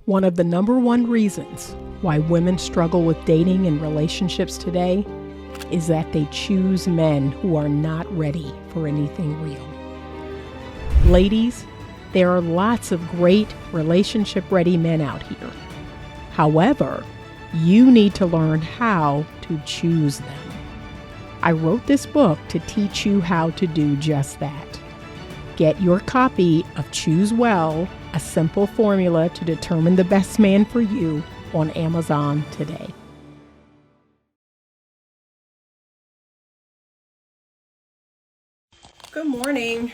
One of the number one reasons why women struggle with dating and relationships today is that they choose men who are not ready for anything real. Ladies, there are lots of great relationship-ready men out here. However, you need to learn how to choose them. I wrote this book to teach you how to do just that. Get your copy of Choose Well, a simple formula to determine the best man for you on Amazon today. Good morning.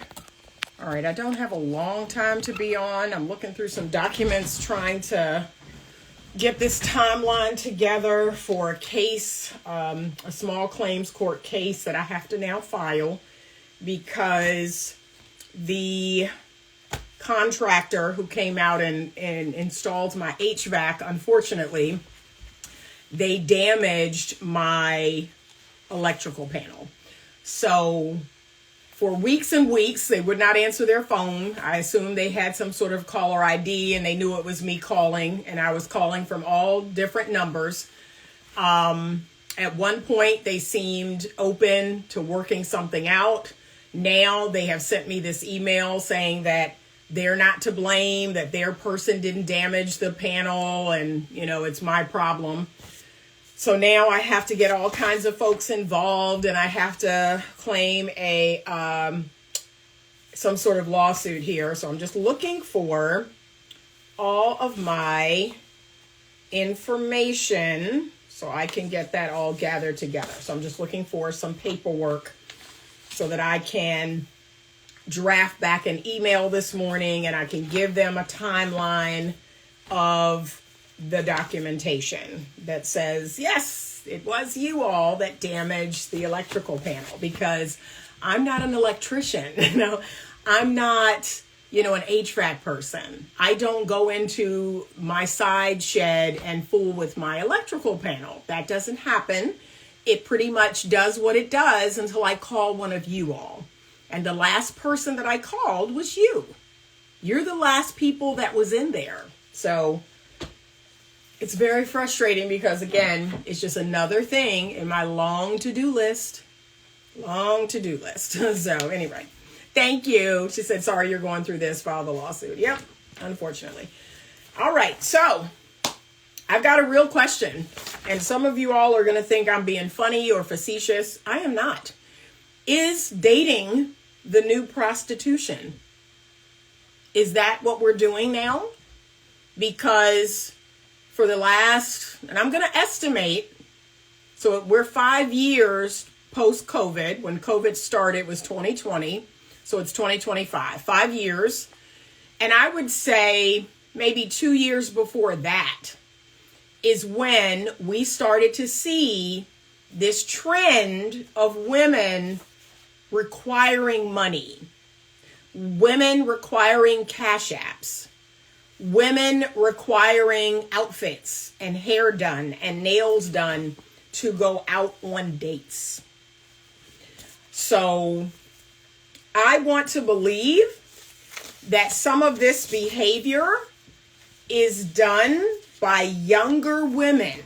All right, I don't have a long time to be on. I'm looking through some documents trying to get this timeline together for a case, a small claims court case that I have to now file because the contractor who came out and installed my HVAC, unfortunately, they damaged my electrical panel. So for weeks and weeks, they would not answer their phone. I assumed they had some sort of caller ID and they knew it was me calling, and I was calling from all different numbers. At one point, they seemed open to working something out. Now they have sent me this email saying that they're not to blame, that their person didn't damage the panel and, it's my problem. So now I have to get all kinds of folks involved and I have to claim some sort of lawsuit here. So I'm just looking for all of my information so I can get that all gathered together. So I'm just looking for some paperwork so that I can draft back an email this morning and I can give them a timeline of the documentation that says, yes, it was you all that damaged the electrical panel, because I'm not an electrician. I'm not, an HVAC person. I don't go into my side shed and fool with my electrical panel. That doesn't happen. It pretty much does what it does until I call one of you all. And the last person that I called was you. You're the last people that was in there. So it's very frustrating because, again, it's just another thing in my long to-do list. So anyway, thank you. She said, sorry you're going through this, file the lawsuit. Yep, unfortunately. All right, so I've got a real question. And some of you all are going to think I'm being funny or facetious. I am not. Is dating the new prostitution? Is that what we're doing now? Because for the last, and I'm going to estimate, so we're 5 years post-COVID. When COVID started, it was 2020. So it's 2025, 5 years. And I would say maybe 2 years before that is when we started to see this trend of women requiring money, women requiring cash apps, women requiring outfits and hair done and nails done to go out on dates. So I want to believe that some of this behavior is done by younger women,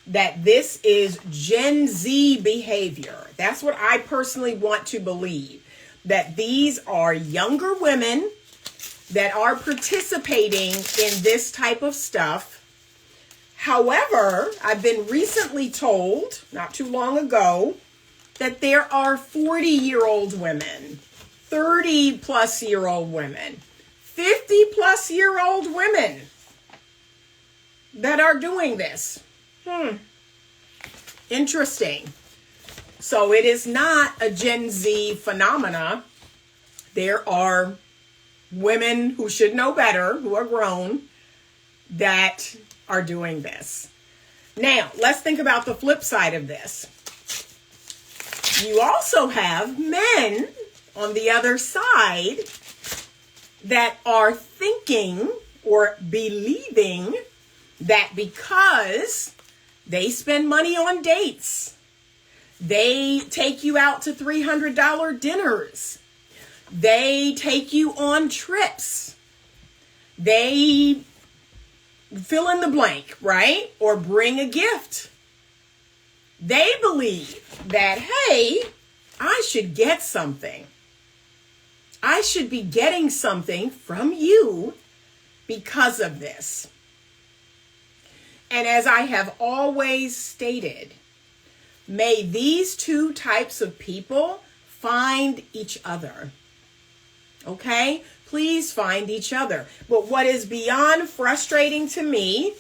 that this is Gen Z behavior. That's what I personally want to believe, that these are younger women that are participating in this type of stuff. However, I've been recently told, not too long ago, that there are 40-year-old women, 30-plus-year-old women, 50-plus-year-old women that are doing this. Interesting. So it is not a Gen Z phenomena. There are women who should know better, who are grown, that are doing this. Now, let's think about the flip side of this. You also have men on the other side that are thinking or believing that because they spend money on dates, they take you out to $300 dinners, they take you on trips, they fill in the blank, right? Or bring a gift. They believe that, hey, I should get something. I should be getting something from you because of this. And as I have always stated, may these two types of people find each other. Okay? Please find each other. But what is beyond frustrating to me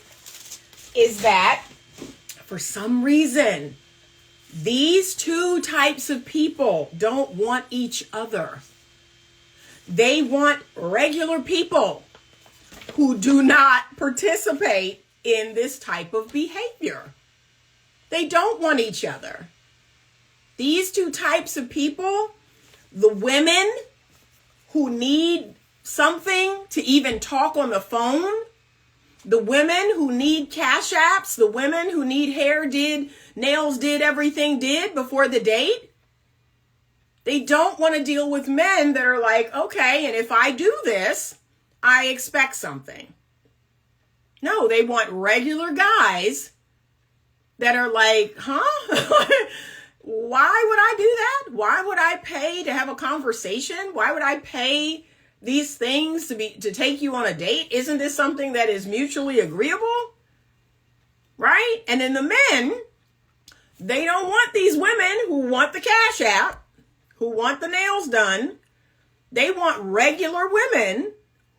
is that for some reason, these two types of people don't want each other. They want regular people who do not participate in this type of behavior. They don't want each other. These two types of people, the women who need something to even talk on the phone, the women who need cash apps, the women who need hair did, nails did, everything did before the date. They don't want to deal with men that are like, okay, and if I do this, I expect something. No, they want regular guys that are like, huh? Why would I do that? Why would I pay to have a conversation? Why would I pay these things to take you on a date? Isn't this something that is mutually agreeable? Right? And then the men, they don't want these women who want the cash app, who want the nails done. They want regular women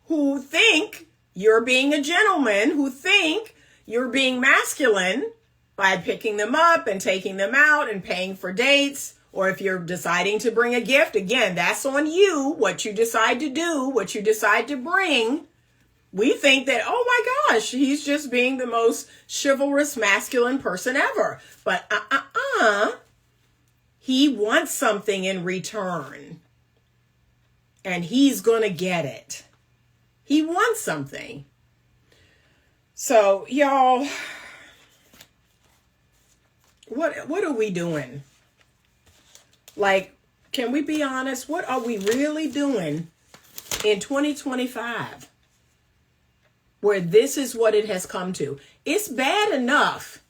who think you're being a gentleman, who think you're being masculine by picking them up and taking them out and paying for dates. Or if you're deciding to bring a gift, again, that's on you, what you decide to do, what you decide to bring. We think that, oh my gosh, he's just being the most chivalrous, masculine person ever. But he wants something in return. And he's going to get it. He wants something. So, y'all, what are we doing? Like, can we be honest? What are we really doing in 2025 where this is what it has come to? It's bad enough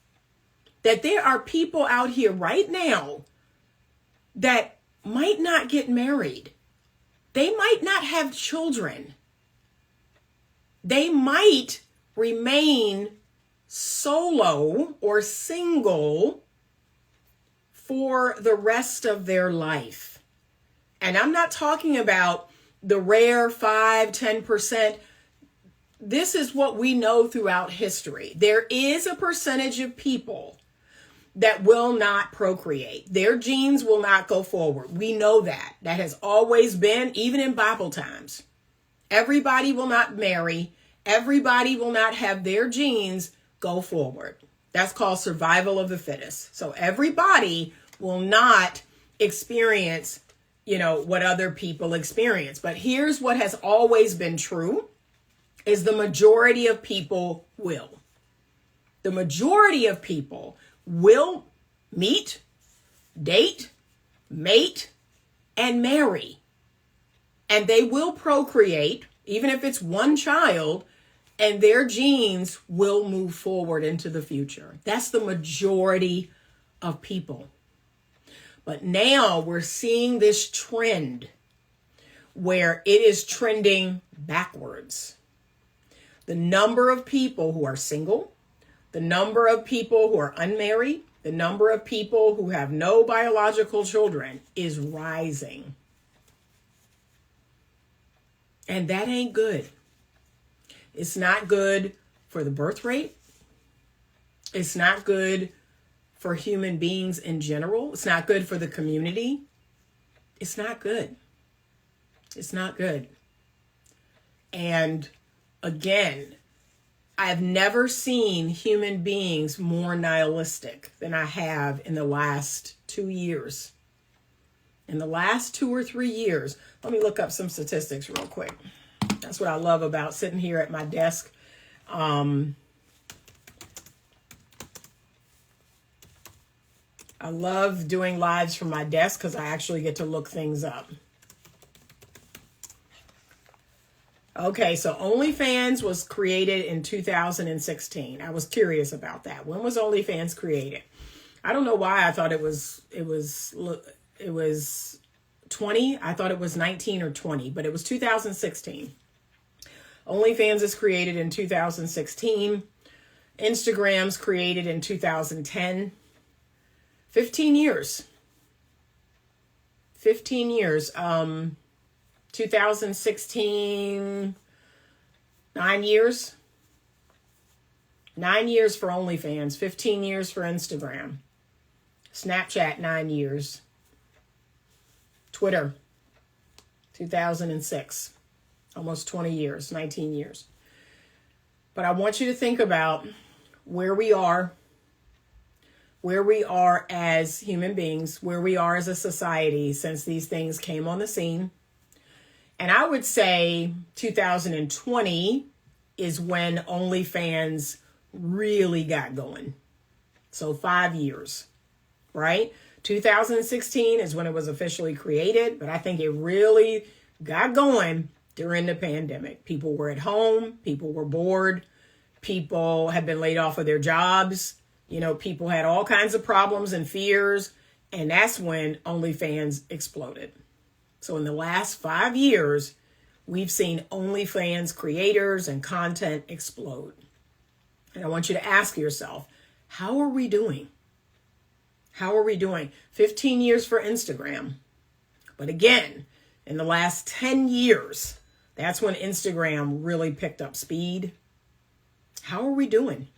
that there are people out here right now that might not get married. They might not have children. They might remain solo or single for the rest of their life. And I'm not talking about the rare 5-10%. This is what we know throughout history. There is a percentage of people that will not procreate. Their genes will not go forward. We know that. That has always been, even in Bible times. Everybody will not marry. Everybody will not have their genes go forward. That's called survival of the fittest. So everybody will not experience, what other people experience. But here's what has always been true, is the majority of people will. The majority of people will meet, date, mate, and marry. And they will procreate, even if it's one child, and their genes will move forward into the future. That's the majority of people. But now we're seeing this trend where it is trending backwards. The number of people who are single, the number of people who are unmarried, the number of people who have no biological children is rising. And that ain't good. It's not good for the birth rate. It's not good for human beings in general. It's not good for the community. It's not good. It's not good. And again, I've never seen human beings more nihilistic than I have in the last 2 years. In the last 2 or 3 years, let me look up some statistics real quick. That's what I love about sitting here at my desk. I love doing lives from my desk because I actually get to look things up. Okay, so OnlyFans was created in 2016. I was curious about that. When was OnlyFans created? I don't know why I thought it was 20. I thought it was 19 or 20, but it was 2016. OnlyFans is created in 2016. Instagram's created in 2010. 15 years. 15 years. 2016, 9 years. 9 years for OnlyFans, 15 years for Instagram. Snapchat, 9 years. Twitter, 2006. Almost 20 years, 19 years. But I want you to think about where we are as human beings, where we are as a society since these things came on the scene. And I would say 2020 is when OnlyFans really got going. So 5 years, right? 2016 is when it was officially created, but I think it really got going during the pandemic. People were at home, people were bored, people had been laid off of their jobs, people had all kinds of problems and fears, and that's when OnlyFans exploded. So in the last 5 years, we've seen OnlyFans creators and content explode. And I want you to ask yourself, how are we doing? How are we doing? 15 years for Instagram. But again, in the last 10 years, that's when Instagram really picked up speed. How are we doing?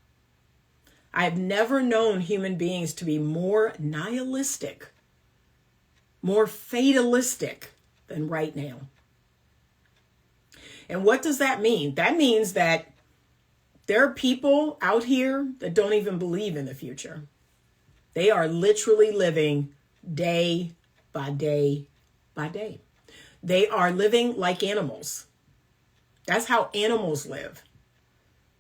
I've never known human beings to be more nihilistic, more fatalistic than right now. And what does that mean? That means that there are people out here that don't even believe in the future. They are literally living day by day by day. They are living like animals. That's how animals live.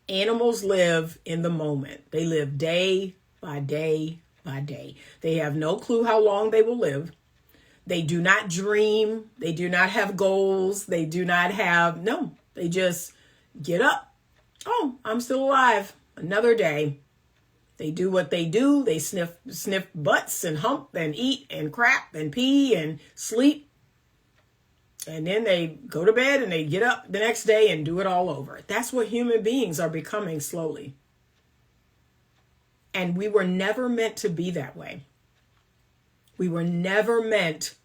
Animals live in the moment. They live day by day by day. They have no clue how long they will live. They do not dream. They do not have goals. They just get up. Oh, I'm still alive. Another day. They do what they do. They sniff butts and hump and eat and crap and pee and sleep. And then they go to bed and they get up the next day and do it all over. That's what human beings are becoming slowly. And we were never meant to be that way. We were never meant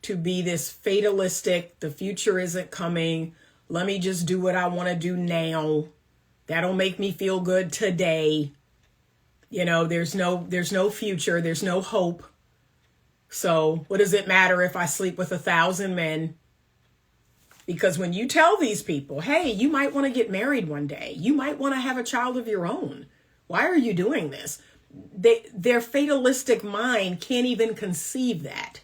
to be this fatalistic, the future isn't coming. Let me just do what I want to do now. That'll make me feel good today. There's no future. There's no hope. So what does it matter if I sleep with 1,000 men? Because when you tell these people, hey, you might want to get married one day. You might want to have a child of your own. Why are you doing this? Their fatalistic mind can't even conceive that.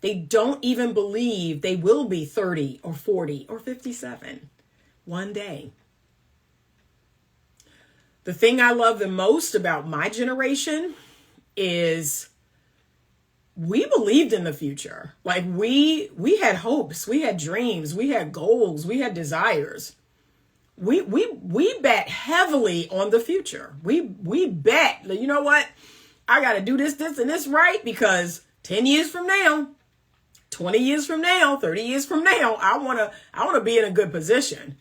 They don't even believe they will be 30 or 40 or 57 one day. The thing I love the most about my generation is we believed in the future. Like we had hopes, we had dreams, we had goals, we had desires. We bet heavily on the future. We bet, you know what? I got to do this, and this right, because 10 years from now, 20 years from now, 30 years from now, I want to be in a good position.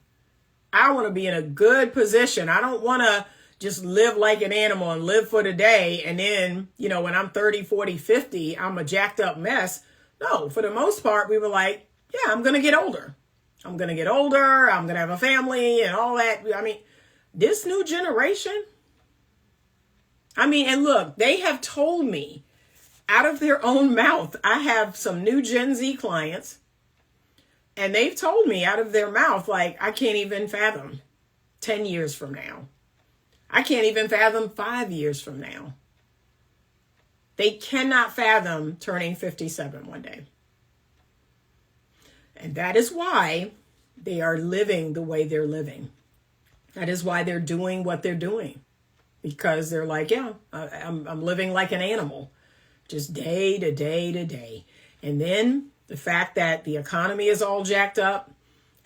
I want to be in a good position. I don't want to just live like an animal and live for today. And then, when I'm 30, 40, 50, I'm a jacked up mess. No, for the most part, we were like, yeah, I'm going to get older. I'm going to get older. I'm going to have a family and all that. I mean, this new generation. And look, they have told me out of their own mouth. I have some new Gen Z clients, and they've told me out of their mouth, like, I can't even fathom 10 years from now. I can't even fathom 5 years from now. They cannot fathom turning 57 one day. And that is why they are living the way they're living. That is why they're doing what they're doing. Because they're like, yeah, I'm living like an animal. Just day to day to day. And then the fact that the economy is all jacked up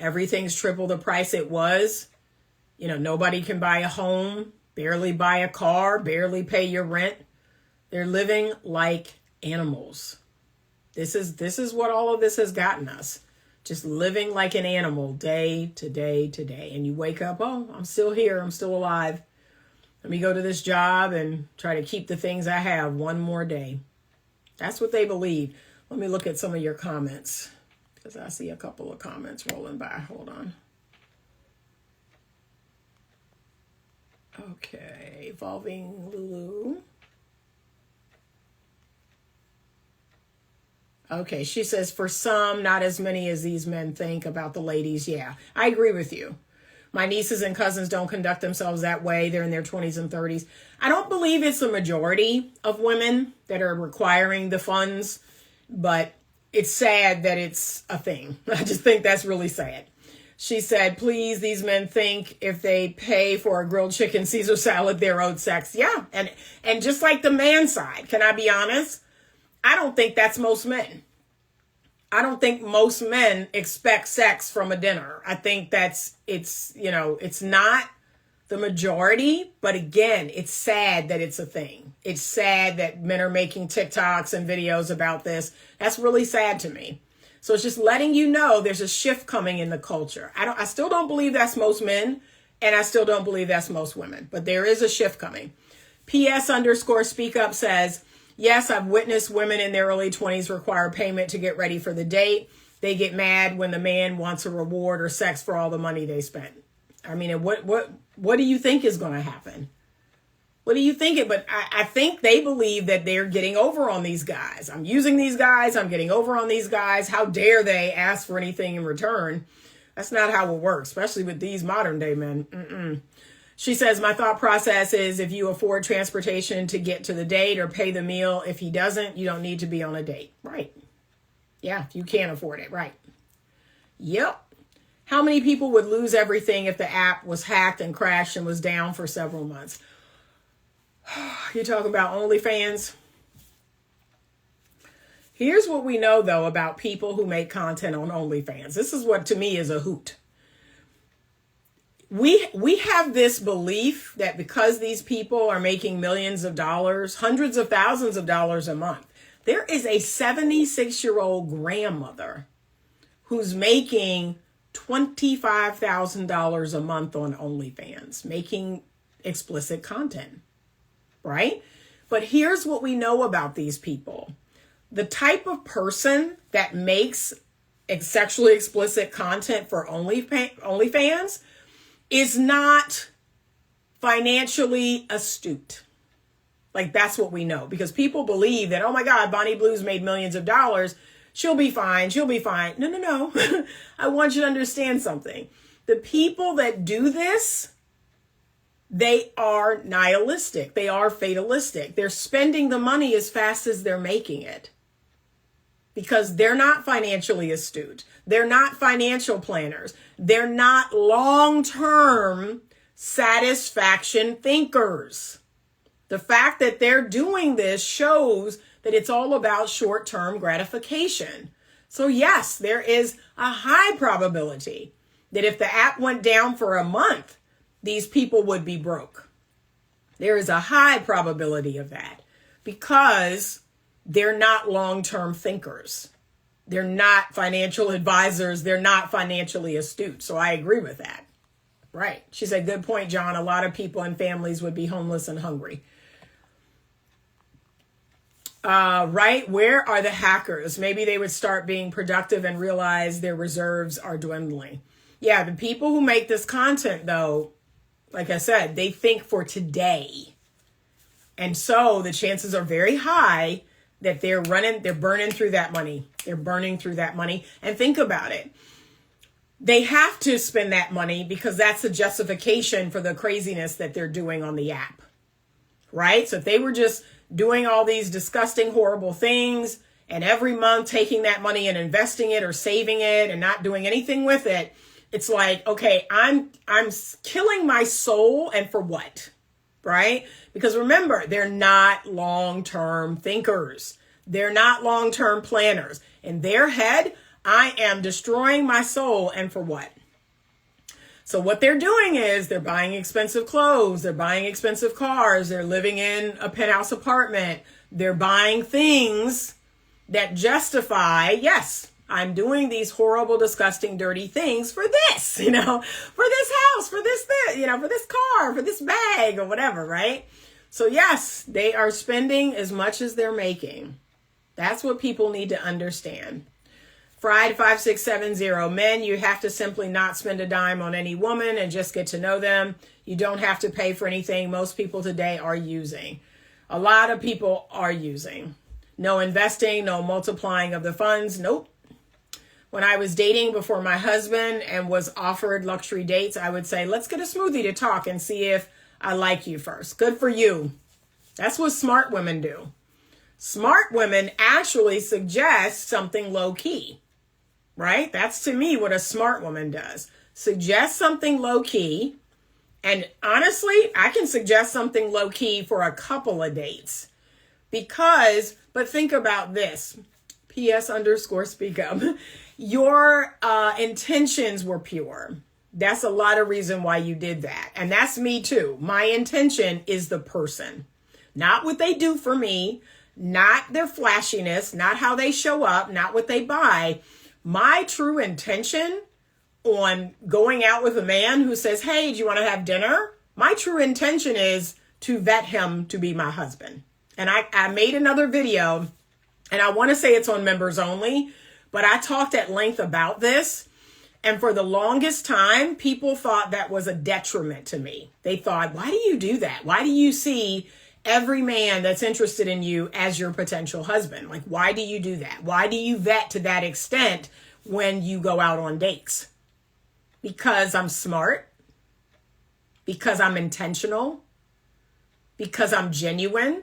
Everything's triple the price it was. You know, nobody can buy a home, barely buy a car, barely pay your rent. They're living like animals. This is what all of this has gotten us. Just living like an animal day to day to day. And you wake up, oh, I'm still here. I'm still alive. Let me go to this job and try to keep the things I have one more day. That's what they believe. Let me look at some of your comments because I see a couple of comments rolling by. Hold on. Okay, Evolving Lulu. Okay, she says, for some, not as many as these men think about the ladies. Yeah, I agree with you. My nieces and cousins don't conduct themselves that way. They're in their 20s and 30s. I don't believe it's the majority of women that are requiring the funds, but it's sad that it's a thing. I just think that's really sad. She said, please, these men think if they pay for a grilled chicken Caesar salad, they're owed sex. Yeah, and just like the man side, can I be honest? I don't think that's most men. I don't think most men expect sex from a dinner. I think it's not the majority, but again, it's sad that it's a thing. It's sad that men are making TikToks and videos about this. That's really sad to me. So it's just letting you know there's a shift coming in the culture. I still don't believe that's most men, and I still don't believe that's most women, but there is a shift coming. PS_speak up says, yes, I've witnessed women in their early 20s require payment to get ready for the date. They get mad when the man wants a reward or sex for all the money they spent. I mean, what do you think is going to happen? What do you think? But I think they believe that they're getting over on these guys. I'm using these guys. I'm getting over on these guys. How dare they ask for anything in return? That's not how it works, especially with these modern day men. She says, my thought process is if you afford transportation to get to the date or pay the meal, if he doesn't, you don't need to be on a date. Right. Yeah, if you can't afford it. Right. Yep. How many people would lose everything if the app was hacked and crashed and was down for several months? You talk about OnlyFans. Here's what we know, though, about people who make content on OnlyFans. This is what, to me, is a hoot. We have this belief that because these people are making millions of dollars, hundreds of thousands of dollars a month, there is a 76-year-old grandmother who's making $25,000 a month on OnlyFans, making explicit content, right? But here's what we know about these people. The type of person that makes sexually explicit content for OnlyFans is not financially astute. Like, that's what we know. Because people believe that, oh my God, Bonnie Blue's made millions of dollars. She'll be fine. She'll be fine. No. I want you to understand something. The people that do this, they are nihilistic. They are fatalistic. They're spending the money as fast as they're making it. Because they're not financially astute. They're not financial planners. They're not long-term satisfaction thinkers. The fact that they're doing this shows that it's all about short-term gratification. So yes, there is a high probability that if the app went down for a month, these people would be broke. There is a high probability of that because they're not long-term thinkers. They're not financial advisors. They're not financially astute. So I agree with that. Right. She said, good point, John. A lot of people and families would be homeless and hungry. Right. Where are the hackers? Maybe they would start being productive and realize their reserves are dwindling. Yeah. The people who make this content, though, like I said, they think for today. And so the chances are very high that they're burning through that money. They're burning through that money. And think about it. They have to spend that money because that's the justification for the craziness that they're doing on the app. Right? So if they were just doing all these disgusting, horrible things and every month taking that money and investing it or saving it and not doing anything with it, it's like, okay, I'm killing my soul, and for what? Right? Because remember, they're not long-term thinkers. They're not long-term planners. In their head, I am destroying my soul. And for what? So what they're doing is they're buying expensive clothes. They're buying expensive cars. They're living in a penthouse apartment. They're buying things that justify, yes, I'm doing these horrible, disgusting, dirty things for this, for this house, for this, for this car, for this bag or whatever, right? So yes, they are spending as much as they're making. That's what people need to understand. Fried 5670, men, you have to simply not spend a dime on any woman and just get to know them. You don't have to pay for anything. Most people today are using. A lot of people are using. No investing, no multiplying of the funds. Nope. When I was dating before my husband and was offered luxury dates, I would say, let's get a smoothie to talk and see if I like you first. Good for you. That's what smart women do. Smart women actually suggest something low key. Right? That's to me what a smart woman does. Suggest something low key. And honestly, I can suggest something low key for a couple of dates. But think about this. PS_speak up. Your intentions were pure. That's a lot of reason why you did that. And that's me too. My intention is the person. Not what they do for me. Not their flashiness. Not how they show up. Not what they buy. My true intention on going out with a man who says, hey, do you want to have dinner? My true intention is to vet him to be my husband. And I made another video, and I want to say it's on members only, but I talked at length about this. And for the longest time, people thought that was a detriment to me. They thought, why do you do that? Why do you see every man that's interested in you as your potential husband? Like, why do you do that? Why do you vet to that extent when you go out on dates? Because I'm smart, because I'm intentional, because I'm genuine,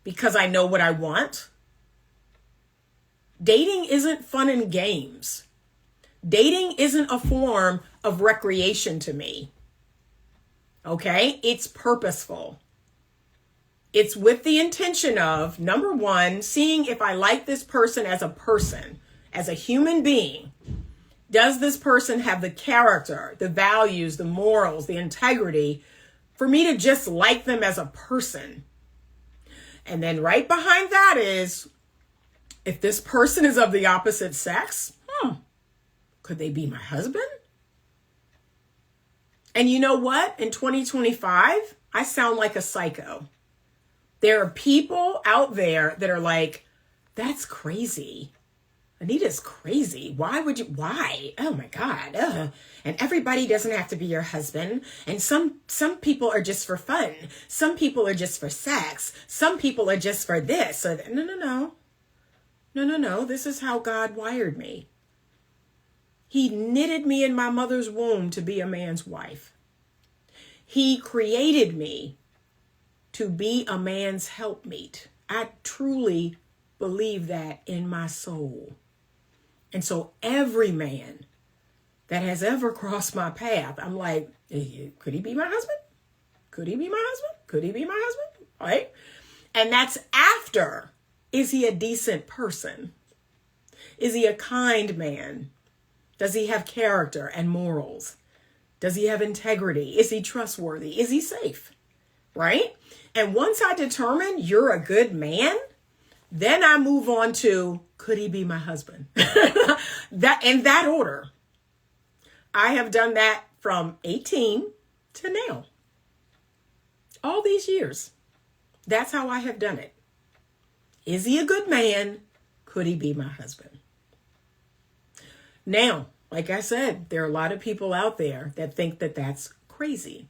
because I know what I want. Dating isn't fun and games. Dating isn't a form of recreation to me. Okay? It's purposeful. It's with the intention of, number one, seeing if I like this person, as a human being. Does this person have the character, the values, the morals, the integrity for me to just like them as a person? And then right behind that is, if this person is of the opposite sex, could they be my husband? And you know what? In 2025, I sound like a psycho. There are people out there that are like, that's crazy. Anita's crazy. Why? Oh my God. And everybody doesn't have to be your husband. And some people are just for fun. Some people are just for sex. Some people are just for this. So no. This is how God wired me. He knitted me in my mother's womb to be a man's wife. He created me to be a man's helpmeet. I truly believe that in my soul. And so every man that has ever crossed my path, I'm like, could he be my husband? Could he be my husband? Could he be my husband? Right? And that's after, is he a decent person? Is he a kind man? Does he have character and morals? Does he have integrity? Is he trustworthy? Is he safe? Right? And once I determine you're a good man, then I move on to, could he be my husband? That in that order. I have done that from 18 to now. All these years. That's how I have done it. Is he a good man? Could he be my husband? Now, like I said, there are a lot of people out there that think that that's crazy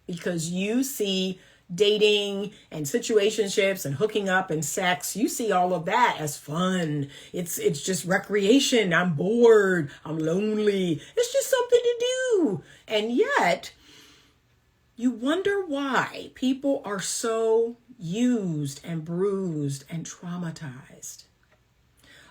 because you see dating and situationships and hooking up and sex. You see all of that as fun. It's just recreation. I'm bored. I'm lonely. It's just something to do. And yet, you wonder why people are so used and bruised and traumatized.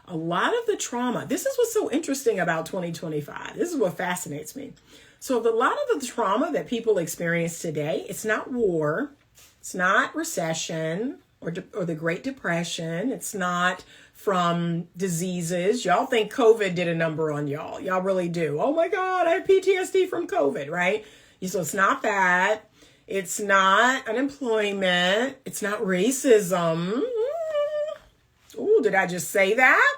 A lot of the trauma, this is what's so interesting about 2025. This is what fascinates me. So a lot of the trauma that people experience today, it's not war, it's not recession, or the Great Depression. It's not from diseases. Y'all think COVID did a number on y'all. Y'all really do. Oh my God, I have PTSD from COVID, right? So it's not that. It's not unemployment. It's not racism. Ooh, did I just say that?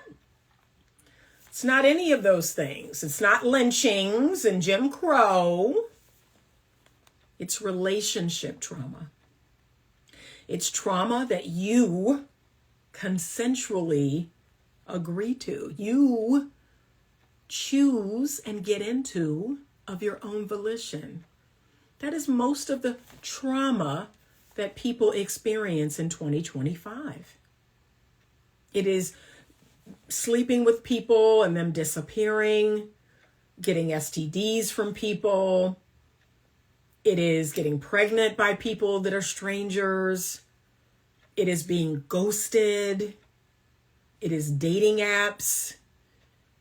It's not any of those things. It's not lynchings and Jim Crow. It's relationship trauma. It's trauma that you consensually agree to. You choose and get into of your own volition. That is most of the trauma that people experience in 2025. It is sleeping with people and them disappearing, getting STDs from people. It is getting pregnant by people that are strangers. It is being ghosted. It is dating apps.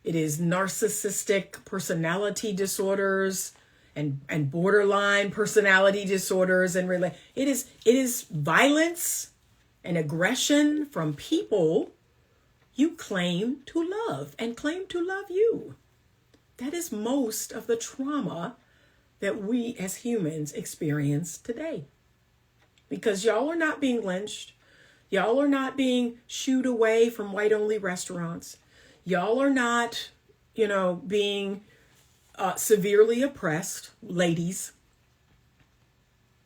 It is narcissistic personality disorders and borderline personality disorders. And it is violence and aggression from people you claim to love and claim to love you. That is most of the trauma that we as humans experience today. Because y'all are not being lynched. Y'all are not being shooed away from white-only restaurants. Y'all are not, being severely oppressed. Ladies,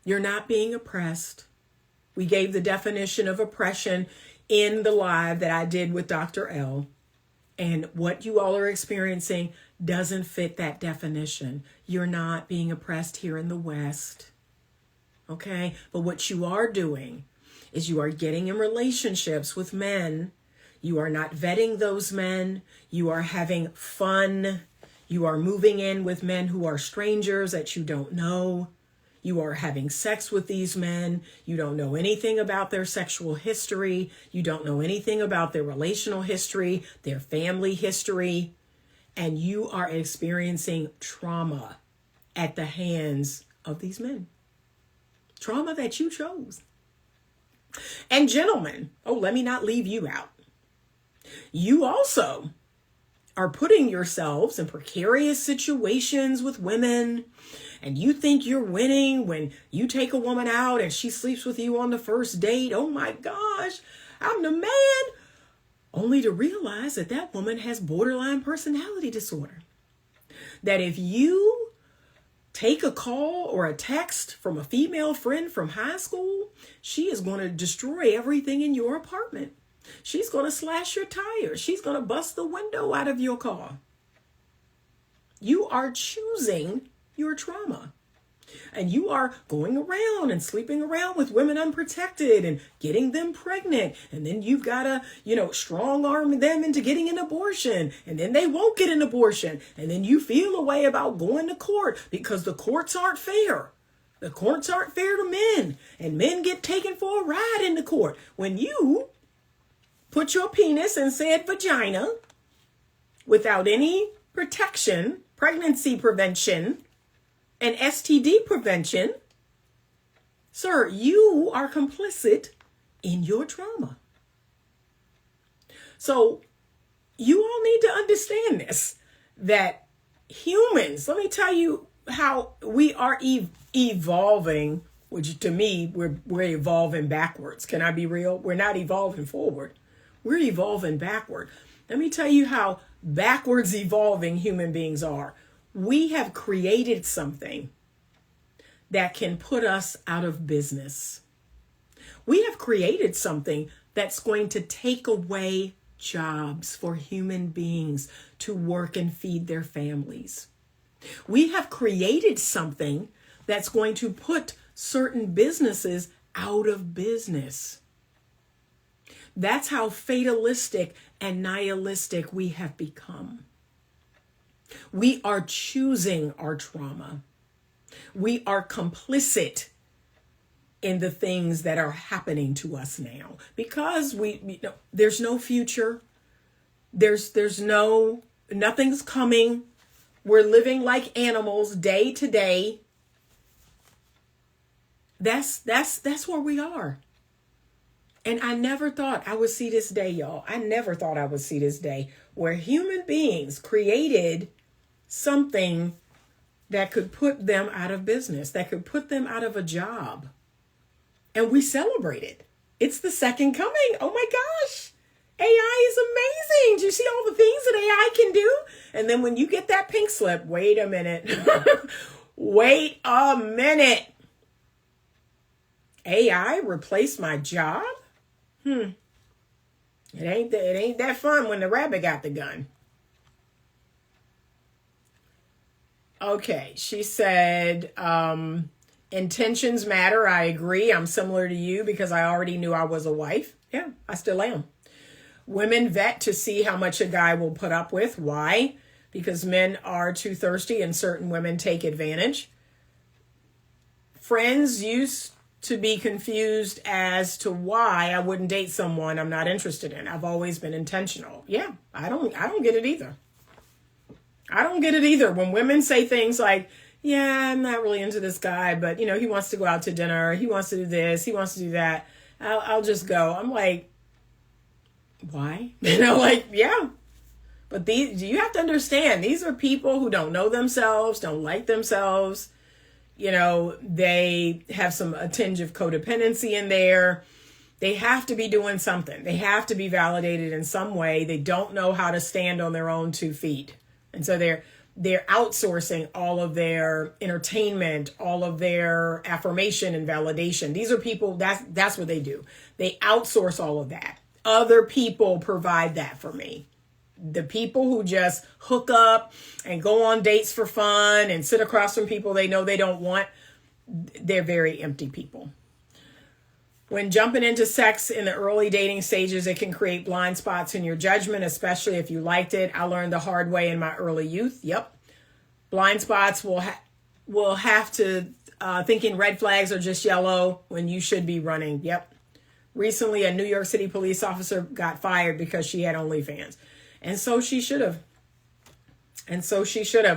you're not being oppressed. We gave the definition of oppression in the live that I did with Dr. L. And what you all are experiencing doesn't fit that definition. You're not being oppressed here in the West. Okay? But what you are doing is you are getting in relationships with men. You are not vetting those men. You are having fun. You are moving in with men who are strangers that you don't know. You are having sex with these men. You don't know anything about their sexual history. You don't know anything about their relational history, their family history. And you are experiencing trauma at the hands of these men. Trauma that you chose. And gentlemen, let me not leave you out. You also are putting yourselves in precarious situations with women, and you think you're winning when you take a woman out and she sleeps with you on the first date. Oh my gosh, I'm the man. Only to realize that that woman has borderline personality disorder. That if you take a call or a text from a female friend from high school, she is going to destroy everything in your apartment. She's going to slash your tires. She's going to bust the window out of your car. You are choosing your trauma. And you are going around and sleeping around with women unprotected and getting them pregnant. And then you've got to, strong arm them into getting an abortion. And then they won't get an abortion. And then you feel a way about going to court because the courts aren't fair. The courts aren't fair to men. And men get taken for a ride in the court. When you put your penis and said vagina without any protection, pregnancy prevention, and STD prevention, sir, you are complicit in your trauma. So you all need to understand this, that humans, let me tell you how we are evolving, which to me, we're evolving backwards. Can I be real? We're not evolving forward. We're evolving backward. Let me tell you how backwards evolving human beings are. We have created something that can put us out of business. We have created something that's going to take away jobs for human beings to work and feed their families. We have created something that's going to put certain businesses out of business. That's how fatalistic and nihilistic we have become. We are choosing our trauma. We are complicit in the things that are happening to us now because there's no future. Nothing's coming. We're living like animals day to day. That's where we are. And I never thought I would see this day, y'all. I never thought I would see this day where human beings created something that could put them out of business, that could put them out of a job. And we celebrate it. It's the second coming. Oh my gosh. AI is amazing. Do you see all the things that AI can do? And then when you get that pink slip, wait a minute. Wait a minute. AI replaced my job? It ain't that fun when the rabbit got the gun. Okay, she said, intentions matter. I agree. I'm similar to you because I already knew I was a wife. Yeah, I still am. Women vet to see how much a guy will put up with. Why? Because men are too thirsty and certain women take advantage. Friends used to be confused as to why I wouldn't date someone I'm not interested in. I've always been intentional. Yeah, I don't get it either. I don't get it either. When women say things like, yeah, I'm not really into this guy, but he wants to go out to dinner. He wants to do this. He wants to do that. I'll just go. I'm like, why? Yeah. But you have to understand, these are people who don't know themselves, don't like themselves. They have a tinge of codependency in there. They have to be doing something. They have to be validated in some way. They don't know how to stand on their own 2 feet. And so they're outsourcing all of their entertainment, all of their affirmation and validation. These are people, that's what they do. They outsource all of that. Other people provide that for me. The people who just hook up and go on dates for fun and sit across from people they know they don't want, they're very empty people. When jumping into sex in the early dating stages, it can create blind spots in your judgment, especially if you liked it. I learned the hard way in my early youth. Yep. Blind spots will have to thinking red flags are just yellow when you should be running. Yep. Recently, a New York City police officer got fired because she had OnlyFans. And so she should have.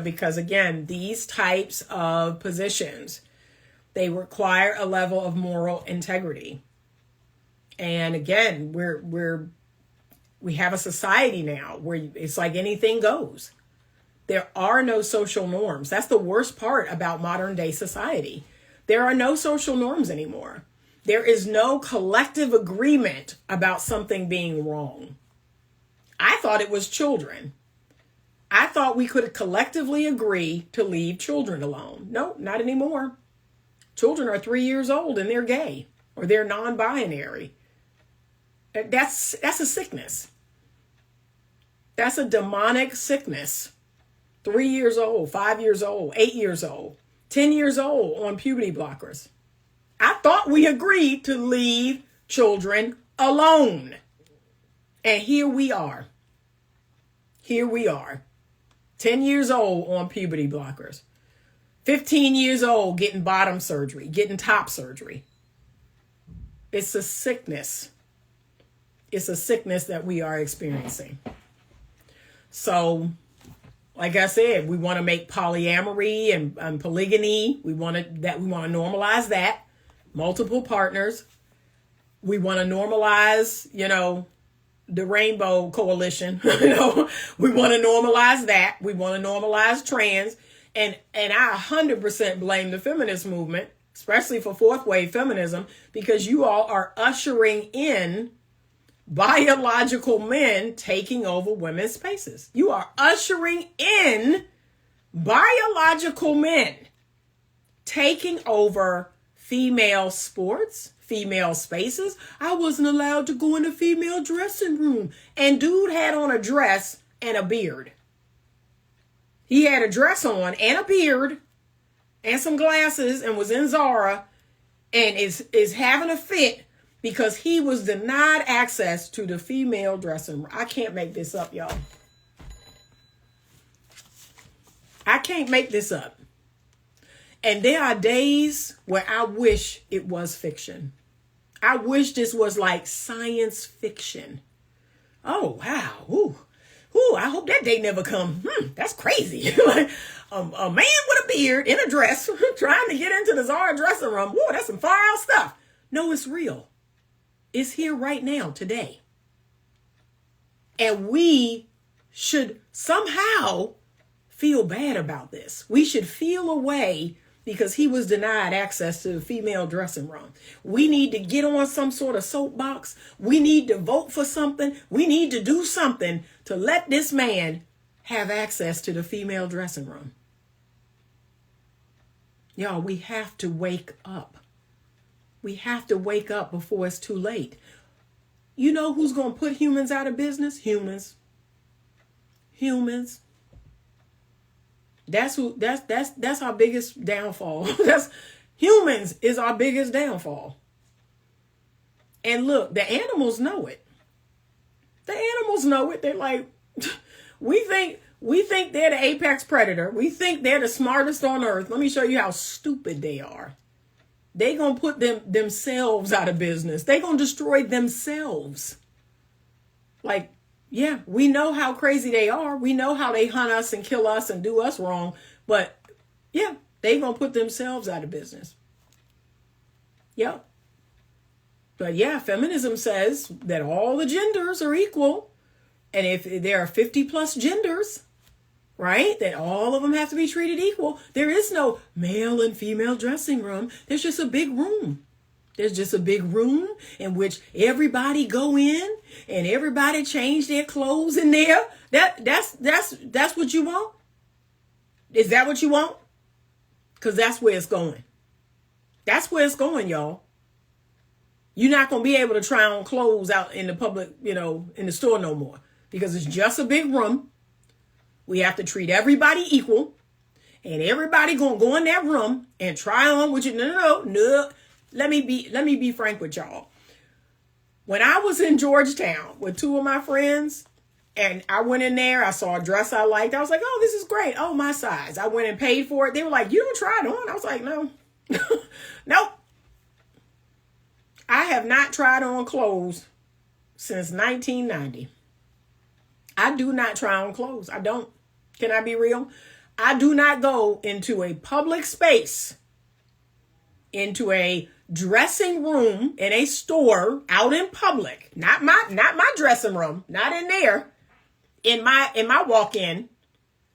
Because again, these types of positions, they require a level of moral integrity. And again, we have a society now where it's like anything goes. There are no social norms. That's the worst part about modern day society. There are no social norms anymore. There is no collective agreement about something being wrong. I thought it was children. I thought we could collectively agree to leave children alone. No, not anymore. Children are 3 years old and they're gay or they're non-binary. That's a sickness. That's a demonic sickness. 3 years old, 5 years old, 8 years old, 10 years old on puberty blockers. I thought we agreed to leave children alone. And here we are. 10 years old on puberty blockers. 15 years old getting bottom surgery, getting top surgery. It's a sickness. It's a sickness that we are experiencing. So, like I said, we want to make polyamory and polygyny. We want to normalize that. Multiple partners. We want to normalize, the Rainbow Coalition. We want to normalize that. We want to normalize trans. And I 100% blame the feminist movement, especially for fourth wave feminism, because you all are ushering in biological men taking over women's spaces. You are ushering in biological men taking over female sports, female spaces. I wasn't allowed to go in the female dressing room. And dude had on a dress and a beard. He had a dress on and a beard and some glasses and was in Zara and is having a fit because he was denied access to the female dressing room. I can't make this up, y'all. I can't make this up. And there are days where I wish it was fiction. I wish this was like science fiction. Oh, wow. Ooh, I hope that day never come. That's crazy. Like a man with a beard in a dress trying to get into the Zara dressing room. Whoa, that's some far out stuff. No, it's real. is here right now, today. And we should somehow feel bad about this. We should feel a way because he was denied access to the female dressing room. We need to get on some sort of soapbox. We need to vote for something. We need to do something to let this man have access to the female dressing room. Y'all, we have to wake up. We have to wake up before it's too late. You know who's going to put humans out of business? Humans. That's our biggest downfall. That's humans is our biggest downfall. And look, the animals know it. The animals know it. They're like, we think they're the apex predator. We think they're the smartest on earth. Let me show you how stupid they are. They gonna put themselves out of business. They gonna destroy themselves. Like, yeah, we know how crazy they are. We know how they hunt us and kill us and do us wrong. But yeah, they gonna put themselves out of business. Yep. But yeah, feminism says that all the genders are equal. And if there are 50 plus genders, right, that all of them have to be treated equal. There is no male and female dressing room. There's just a big room. There's just a big room in which everybody go in and everybody change their clothes in there. That's what you want? Is that what you want? Because that's where it's going. That's where it's going, y'all. You're not going to be able to try on clothes out in the public, in the store no more. Because it's just a big room. We have to treat everybody equal. And everybody going to go in that room and try on with you. No. Let me be frank with y'all. When I was in Georgetown with two of my friends, and I went in there, I saw a dress I liked. I was like, oh, this is great. Oh, my size. I went and paid for it. They were like, you don't try it on. I was like, no. Nope. I have not tried on clothes since 1990. I do not try on clothes. I don't. Can I be real? I do not go into a public space, into a dressing room in a store out in public. Not my dressing room, not in there, in my walk-in.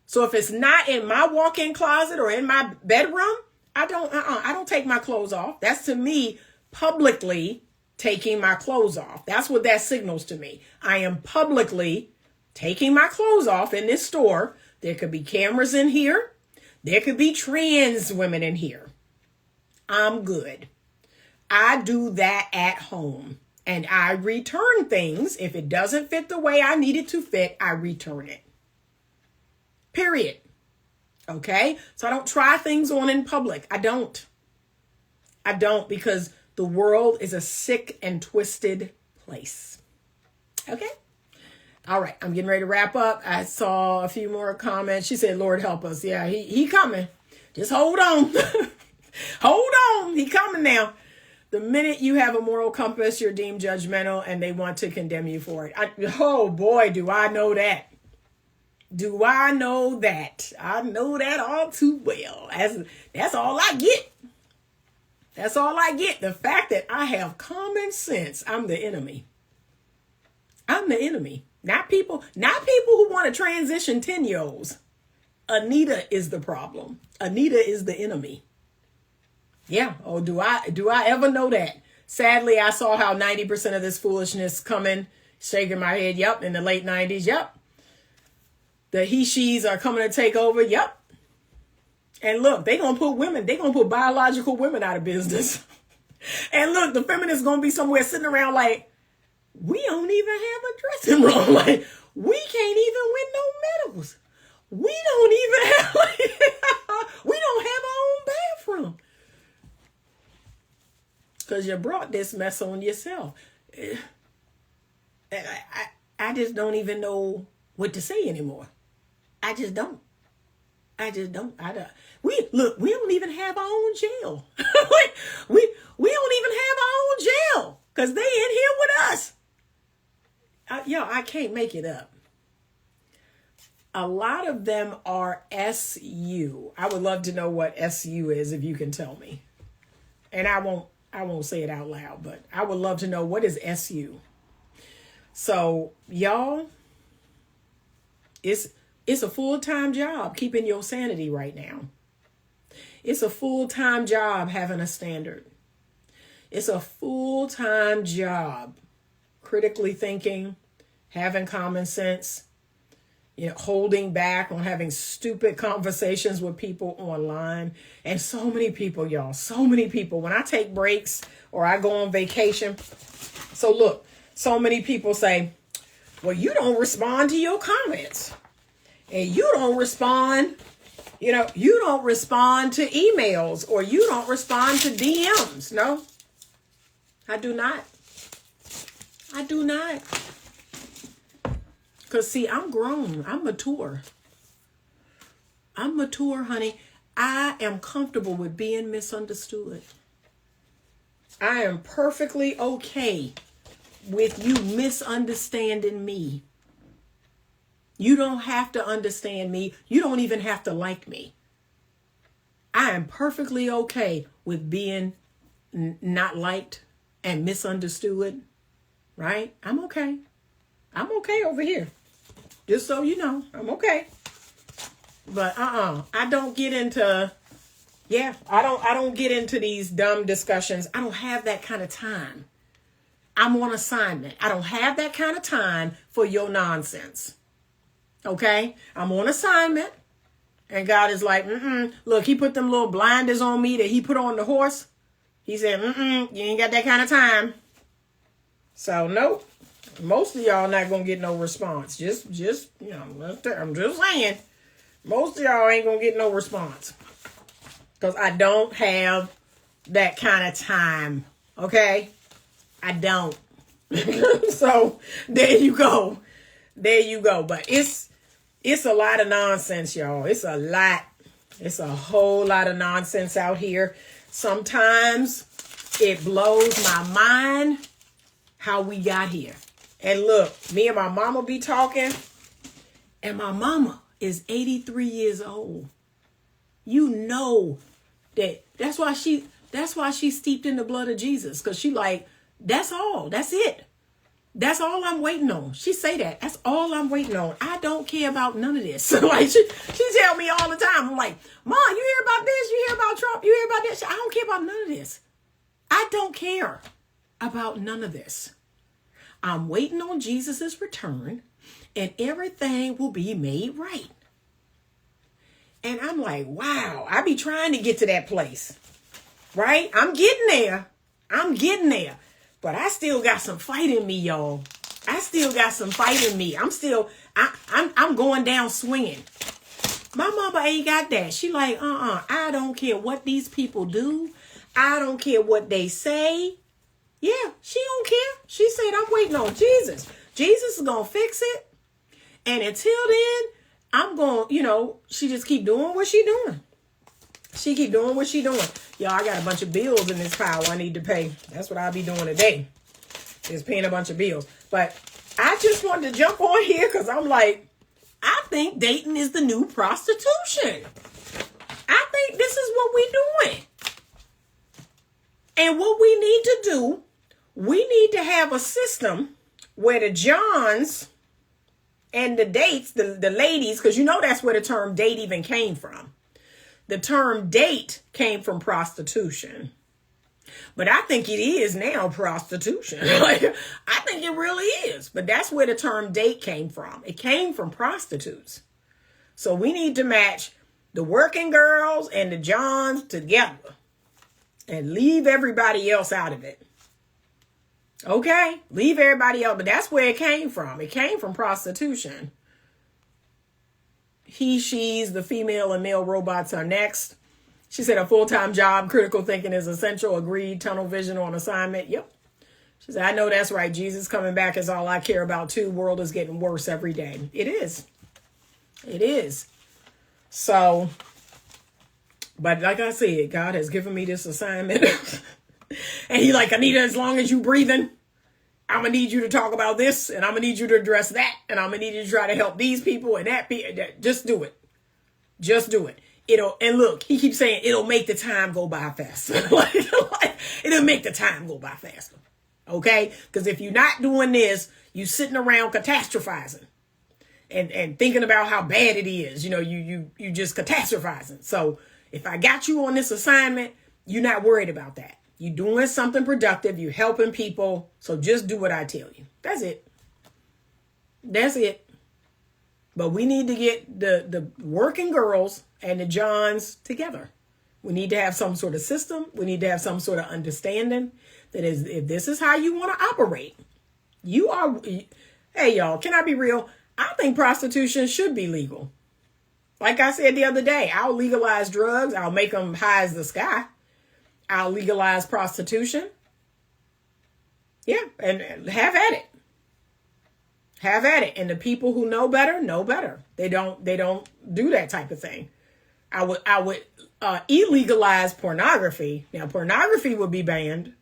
So if it's not in my walk-in closet or in my bedroom, I don't take my clothes off. That's to me publicly taking my clothes off. That's what that signals to me. I am publicly taking my clothes off in this store. There could be cameras in here. There could be trans women in here. I'm good. I do that at home. And I return things. If it doesn't fit the way I need it to fit, I return it. Period. Okay? So I don't try things on in public. I don't because the world is a sick and twisted place. Okay? All right, I'm getting ready to wrap up. I saw a few more comments. She said, Lord help us. Yeah, he coming. Just hold on. Hold on. He coming now. The minute you have a moral compass, you're deemed judgmental and they want to condemn you for it. Oh boy, do I know that. Do I know that? I know that all too well. That's all I get. That's all I get. The fact that I have common sense. I'm the enemy. I'm the enemy. Not people who want to transition 10-year-olds. Anita is the problem. Anita is the enemy. Yeah. Oh, do I ever know that? Sadly, I saw how 90% of this foolishness coming, shaking my head. Yep. In the late 90s. Yep. The he-she's are coming to take over. Yep. And look, they're going to put biological women out of business. And look, the feminists going to be somewhere sitting around like, we don't even have a dressing room. Like, we can't even win no medals. We don't even have, we don't have our own bathroom. Because you brought this mess on yourself. I just don't even know what to say anymore. I just don't. We don't even have our own jail. we don't even have our own jail. Because they in here with us. I can't make it up. A lot of them are SU. I would love to know what SU is if you can tell me. And I won't I won't say it out loud, but I would love to know, what is SU? So y'all, it's a full-time job keeping your sanity right now. It's a full-time job having a standard. It's a full-time job critically thinking, having common sense, holding back on having stupid conversations with people online. And so many people, y'all, so many people, when I take breaks or I go on vacation. So look, so many people say, well, you don't respond to your comments. And you don't respond, you don't respond to emails, or you don't respond to DMs. No, I do not. I do not. Because, see, I'm grown. I'm mature. I'm mature, honey. I am comfortable with being misunderstood. I am perfectly okay with you misunderstanding me. You don't have to understand me. You don't even have to like me. I am perfectly okay with being not liked and misunderstood, right? I'm okay. I'm okay over here. Just so you know, I'm okay. But I don't get into, I don't get into these dumb discussions. I don't have that kind of time. I'm on assignment. I don't have that kind of time for your nonsense. Okay? I'm on assignment. And God is like, look, he put them little blinders on me that he put on the horse. He said, you ain't got that kind of time. So, nope. Most of y'all not going to get no response. Just, I'm just saying. Most of y'all ain't going to get no response. Because I don't have that kind of time. Okay? I don't. So, there you go. There you go. But it's a lot of nonsense, y'all. It's a lot. It's a whole lot of nonsense out here. Sometimes it blows my mind how we got here. And look, me and my mama be talking, and my mama is 83 years old. You know that's why she's steeped in the blood of Jesus, because she like, that's all. That's it. That's all I'm waiting on. She say that. That's all I'm waiting on. I don't care about none of this. Like she tell me all the time. I'm like, Mom, you hear about this? You hear about Trump? You hear about this? I don't care about none of this. I don't care about none of this. I'm waiting on Jesus' return, and everything will be made right. And I'm like, wow, I be trying to get to that place, right? I'm getting there. But I still got some fight in me, y'all. I still got some fight in me. I'm going down swinging. My mama ain't got that. She like, I don't care what these people do. I don't care what they say. Yeah, she don't care. She said, I'm waiting on Jesus. Jesus is going to fix it. And until then, I'm going, she just keep doing what she doing. She keep doing what she doing. Y'all, I got a bunch of bills in this pile I need to pay. That's what I'll be doing today, is paying a bunch of bills. But I just wanted to jump on here because I'm like, I think dating is the new prostitution. I think this is what we're doing. And what we need to do, we need to have a system where the Johns and the dates, the ladies, because that's where the term date even came from. The term date came from prostitution. But I think it is now prostitution. I think it really is. But that's where the term date came from. It came from prostitutes. So we need to match the working girls and the Johns together and leave everybody else out of it. Okay? Leave everybody else. But that's where it came from. It came from prostitution. He, she's, the female and male robots are next. She said a full-time job, critical thinking is essential, agreed, tunnel vision on assignment. Yep. She said, I know that's right. Jesus coming back is all I care about too. World is getting worse every day. It is. It is. So, but like I said, God has given me this assignment. And he like, Anita, as long as you breathing, I'm going to need you to talk about this, and I'm going to need you to address that, and I'm going to need you to try to help these people and that people. Just do it. Just do it. And look, he keeps saying it'll make the time go by faster. It's It'll make the time go by faster. Okay? Because if you're not doing this, you sitting around catastrophizing and thinking about how bad it is. You just catastrophizing. So if I got you on this assignment, you're not worried about that. You're doing something productive. You're helping people. So just do what I tell you. That's it. That's it. But we need to get the working girls and the Johns together. We need to have some sort of system. We need to have some sort of understanding that is, if this is how you want to operate, hey, y'all, can I be real? I think prostitution should be legal. Like I said the other day, I'll legalize drugs. I'll make them high as the sky. I'll legalize prostitution. Yeah, and have at it. Have at it. And the people who know better, know better. They don't do that type of thing. I would illegalize pornography. Now, pornography would be banned.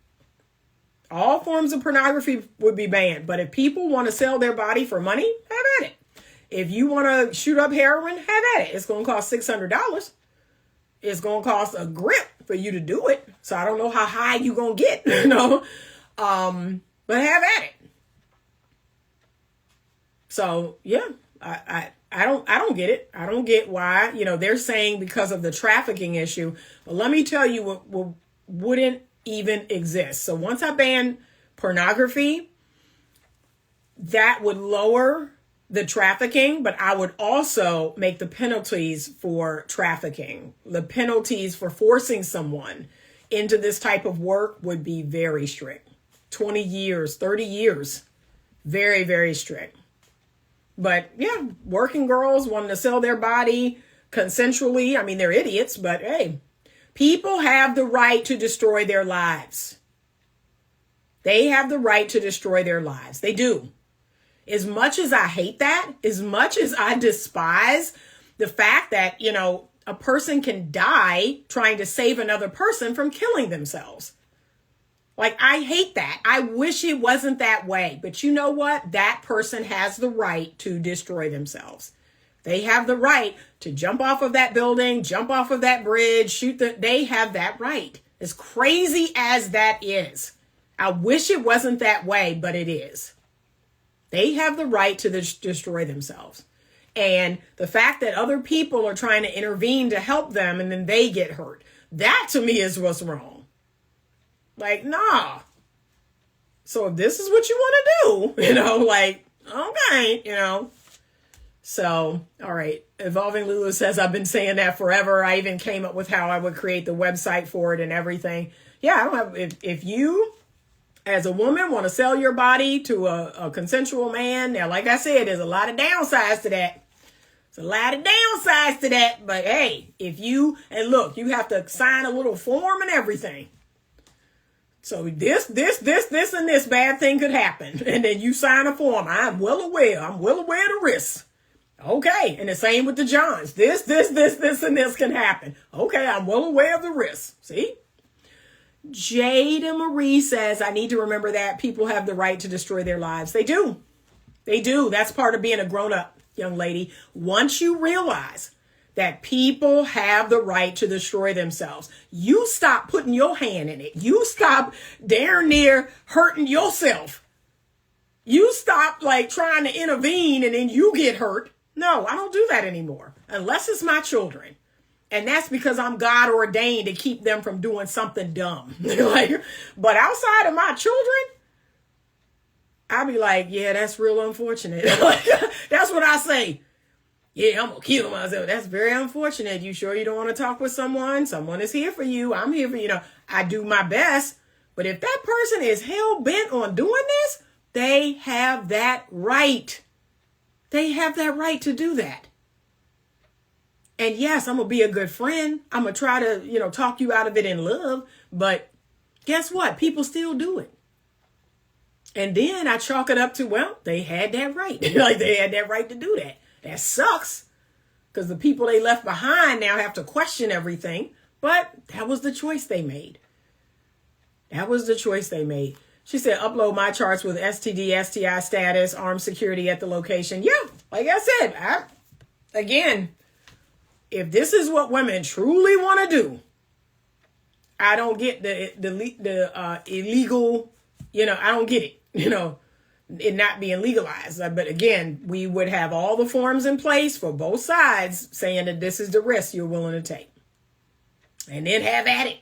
All forms of pornography would be banned. But if people want to sell their body for money, have at it. If you want to shoot up heroin, have at it. It's going to cost $600. It's going to cost a grip for you to do it. So I don't know how high you going to get, but have at it. So, yeah, I don't get it. I don't get why, they're saying because of the trafficking issue. But let me tell you what wouldn't even exist. So once I ban pornography, that would lower the trafficking, but I would also make the penalties for trafficking. The penalties for forcing someone into this type of work would be very strict. 20 years, 30 years. Very, very strict. But yeah, working girls wanting to sell their body consensually. I mean, they're idiots, but hey, people have the right to destroy their lives. They have the right to destroy their lives. They do. As much as I hate that, as much as I despise the fact that, a person can die trying to save another person from killing themselves. Like, I hate that. I wish it wasn't that way. But you know what? That person has the right to destroy themselves. They have the right to jump off of that building, jump off of that bridge, they have that right. As crazy as that is. I wish it wasn't that way, but it is. They have the right to destroy themselves. And the fact that other people are trying to intervene to help them and then they get hurt, that to me is what's wrong. Like, nah. So if this is what you want to do, okay, So, all right. Evolving Lulu says, I've been saying that forever. I even came up with how I would create the website for it and everything. Yeah, I don't have, if you as a woman want to sell your body to a consensual man. Now, like I said, there's a lot of downsides to that. There's a lot of downsides to that. But hey, you have to sign a little form and everything. So this, and this bad thing could happen. And then you sign a form. I'm well aware of the risks. Okay. And the same with the Johns. This, and this can happen. Okay. I'm well aware of the risks. See? Jada Marie says, I need to remember that people have the right to destroy their lives. They do. They do. That's part of being a grown-up, young lady. Once you realize that people have the right to destroy themselves, you stop putting your hand in it. You stop darn near hurting yourself. You stop trying to intervene and then you get hurt. No, I don't do that anymore. Unless it's my children. And that's because I'm God ordained to keep them from doing something dumb. But outside of my children, I'll be like, yeah, that's real unfortunate. That's what I say. Yeah, I'm going to kill myself. That's very unfortunate. You sure you don't want to talk with someone? Someone is here for you. I'm here for you. I do my best. But if that person is hell bent on doing this, they have that right. They have that right to do that. And yes, I'm going to be a good friend. I'm going to try to, talk you out of it in love. But guess what? People still do it. And then I chalk it up to, well, they had that right. They had that right to do that. That sucks. Because the people they left behind now have to question everything. But that was the choice they made. That was the choice they made. She said, upload my charts with STD, STI status, armed security at the location. Yeah, like I said, again, if this is what women truly want to do, I don't get the illegal, I don't get it, it not being legalized. But again, we would have all the forms in place for both sides saying that this is the risk you're willing to take. And then have at it.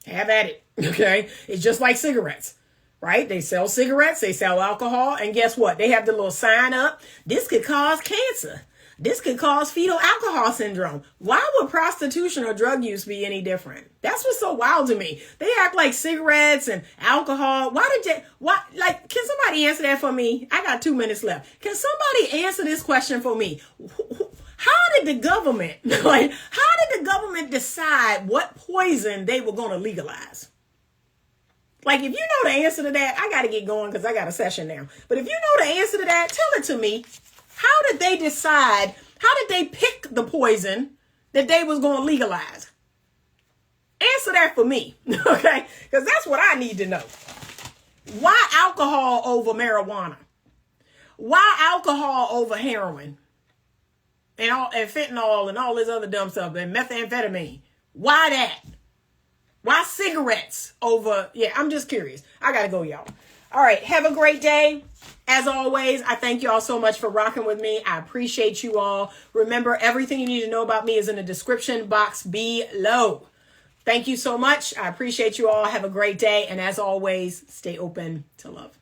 Have at it. Okay. It's just like cigarettes, right? They sell cigarettes, they sell alcohol, and guess what? They have the little sign up. This could cause cancer. This could cause fetal alcohol syndrome. Why would prostitution or drug use be any different? That's what's so wild to me. They act like cigarettes and alcohol. Can somebody answer that for me? I got 2 minutes left. Can somebody answer this question for me? How did the government decide what poison they were going to legalize? Like, if you know the answer to that, I got to get going because I got a session now. But if you know the answer to that, tell it to me. How did they decide? How did they pick the poison that they was going to legalize? Answer that for me, okay? Because that's what I need to know. Why alcohol over marijuana? Why alcohol over heroin? And fentanyl and all this other dumb stuff and methamphetamine? Why that? Why cigarettes over? Yeah, I'm just curious. I got to go, y'all. All right. Have a great day. As always, I thank you all so much for rocking with me. I appreciate you all. Remember, everything you need to know about me is in the description box below. Thank you so much. I appreciate you all. Have a great day. And as always, stay open to love.